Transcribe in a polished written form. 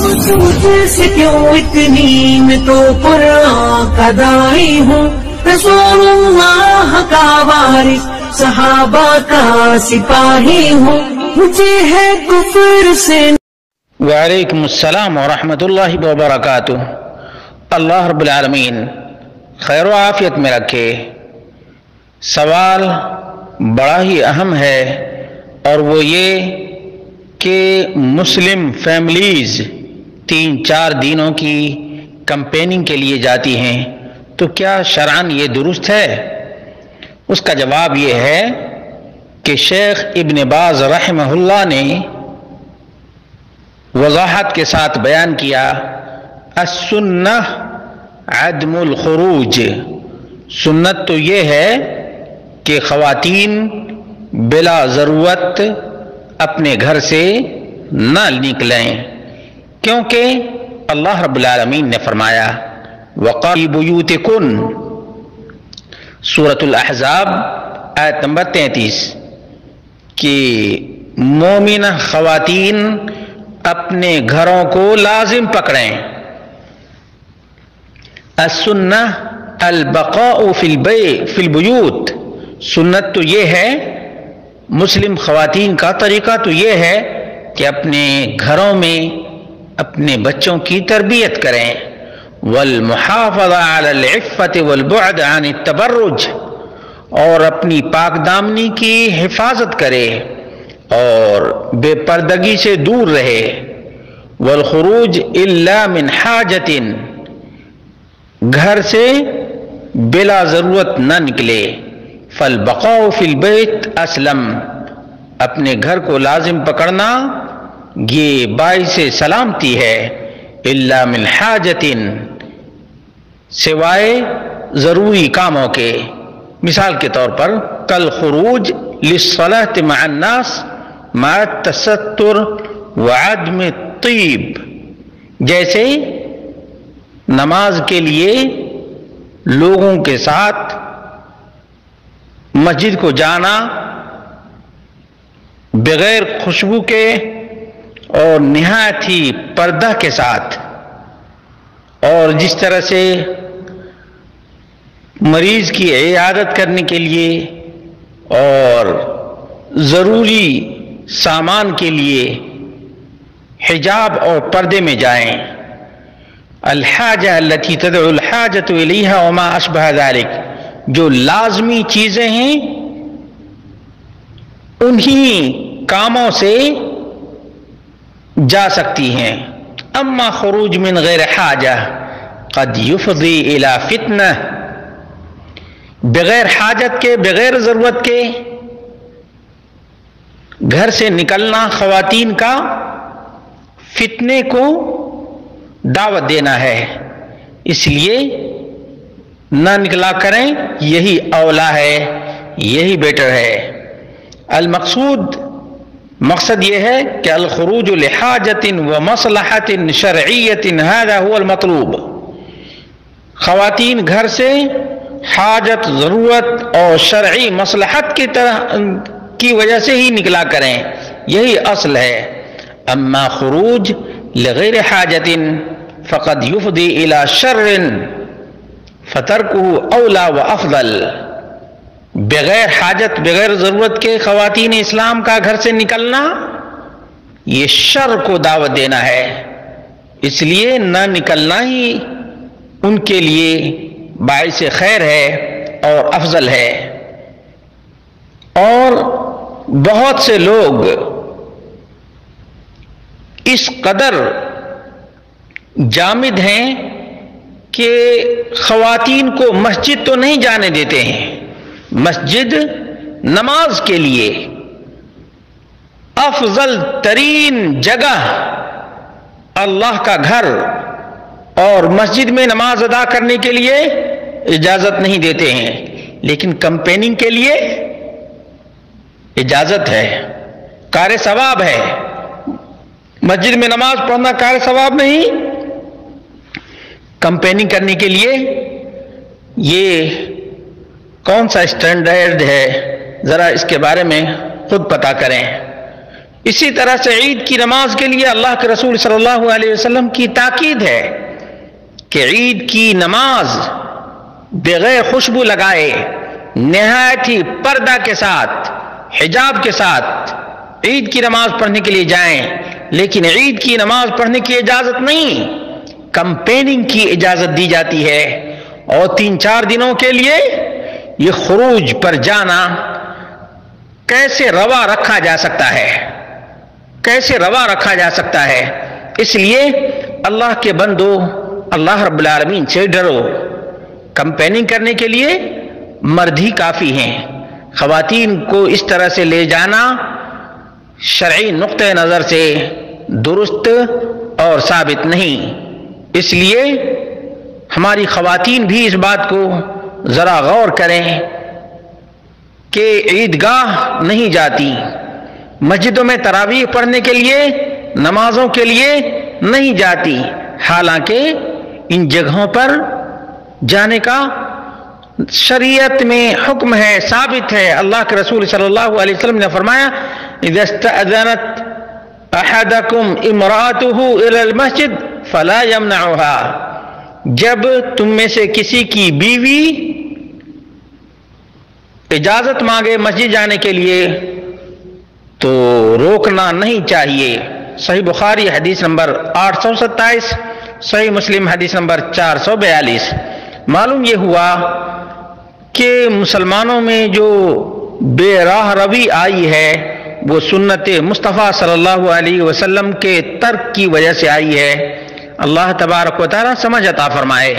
سے کیوں اتنی میں تو قرآن کا داعی ہوں، رسول اللہ کا وارث صحابہ کا سپاہی ہوں، مجھے ہے کفر سے۔ وعلیکم السلام ورحمۃ اللہ وبرکاتہ۔ اللہ رب العالمین خیر و عافیت میں رکھے۔ سوال بڑا ہی اہم ہے اور وہ یہ کہ مسلم فیملیز 3-4 دنوں کی کمپیننگ کے لیے جاتی ہیں، تو کیا شرعاً یہ درست ہے؟ اس کا جواب یہ ہے کہ شیخ ابن باز رحمہ اللہ نے وضاحت کے ساتھ بیان کیا، السنہ عدم الخروج، سنت تو یہ ہے کہ خواتین بلا ضرورت اپنے گھر سے نہ نکلیں، کیونکہ اللہ رب العالمین نے فرمایا وَقَرِّ بُيُوتِكُنْ، سورۃ الاحزاب آیت نمبر 33، کہ مومنہ خواتین اپنے گھروں کو لازم پکڑیں۔ السنہ البقاء فی البیوت، سنت تو یہ ہے، مسلم خواتین کا طریقہ تو یہ ہے کہ اپنے گھروں میں اپنے بچوں کی تربیت کریں، والمحافظہ علی العفۃ والبعد عن التبرج، اور اپنی پاک دامنی کی حفاظت کرے اور بے پردگی سے دور رہے، والخروج الا من حاجۃ، گھر سے بلا ضرورت نہ نکلے، فالبقاء فی البیت اسلم، اپنے گھر کو لازم پکڑنا یہ باعث سلامتی ہے، الا من حاجۃ، سوائے ضروری کاموں کے، مثال کے طور پر کل خروج للصلاة مع الناس مع التستر وعدم الطیب، جیسے نماز کے لیے لوگوں کے ساتھ مسجد کو جانا بغیر خوشبو کے اور نہایت ہی پردہ کے ساتھ، اور جس طرح سے مریض کی عیادت کرنے کے لیے اور ضروری سامان کے لیے حجاب اور پردے میں جائیں۔ الحاجہ التي تدعو الحاجۃ الیہا وما اشبہ ذلک، جو لازمی چیزیں ہیں انہی کاموں سے جا سکتی ہیں۔ اما خروج من غیر حاجہ قد یفضی الی فتنہ، بغیر حاجت کے، بغیر ضرورت کے گھر سے نکلنا خواتین کا فتنے کو دعوت دینا ہے، اس لیے نہ نکلا کریں، یہی اولا ہے، یہی بیٹر ہے۔ المقصود، مقصد یہ ہے کہ الخروج لحاجت و مصلحت شرعیت هذا هو المطلوب، خواتین گھر سے حاجت، ضرورت اور شرعی مصلحت کی وجہ سے ہی نکلا کریں، یہی اصل ہے۔ اما خروج لغیر حاجت فقد یفضی الی شر فترکہ اولا و افضل، بغیر حاجت، بغیر ضرورت کے خواتین اسلام کا گھر سے نکلنا یہ شر کو دعوت دینا ہے، اس لیے نہ نکلنا ہی ان کے لیے باعث خیر ہے اور افضل ہے۔ اور بہت سے لوگ اس قدر جامد ہیں کہ خواتین کو مسجد تو نہیں جانے دیتے ہیں، مسجد نماز کے لیے افضل ترین جگہ اللہ کا گھر، اور مسجد میں نماز ادا کرنے کے لیے اجازت نہیں دیتے ہیں، لیکن کمپیننگ کے لیے اجازت ہے، کار ثواب ہے۔ مسجد میں نماز پڑھنا کار ثواب نہیں، کمپیننگ کرنے کے لیے یہ کون سا اسٹینڈرڈ ہے، ذرا اس کے بارے میں خود پتہ کریں۔ اسی طرح سے عید کی نماز کے لیے اللہ کے رسول صلی اللہ علیہ وسلم کی تاکید ہے کہ عید کی نماز بغیر خوشبو لگائے نہایت ہی پردہ کے ساتھ حجاب کے ساتھ عید کی نماز پڑھنے کے لیے جائیں، لیکن عید کی نماز پڑھنے کی اجازت نہیں، کمپیننگ کی اجازت دی جاتی ہے، اور 3-4 دنوں کے لیے یہ خروج پر جانا کیسے روا رکھا جا سکتا ہے، کیسے روا رکھا جا سکتا ہے؟ اس لیے اللہ کے بندو اللہ رب العالمین سے ڈرو۔ کمپیننگ کرنے کے لیے مرد ہی کافی ہیں، خواتین کو اس طرح سے لے جانا شرعی نقطہ نظر سے درست اور ثابت نہیں۔ اس لیے ہماری خواتین بھی اس بات کو ذرا غور کریں کہ عیدگاہ نہیں جاتی، مسجدوں میں تراویح پڑھنے کے لیے، نمازوں کے لیے نہیں جاتی، حالانکہ ان جگہوں پر جانے کا شریعت میں حکم ہے، ثابت ہے۔ اللہ کے رسول صلی اللہ علیہ وسلم نے فرمایا اذا استأذنت احدکم امرأته الى المسجد فلا يمنعها، جب تم میں سے کسی کی بیوی اجازت مانگے مسجد جانے کے لیے تو روکنا نہیں چاہیے۔ صحیح بخاری حدیث نمبر 827، صحیح مسلم حدیث نمبر 442۔ معلوم یہ ہوا کہ مسلمانوں میں جو بے راہ روی آئی ہے وہ سنت مصطفیٰ صلی اللہ علیہ وسلم کے ترک کی وجہ سے آئی ہے۔ اللہ تبارک و تعالی سمجھ عطا فرمائے۔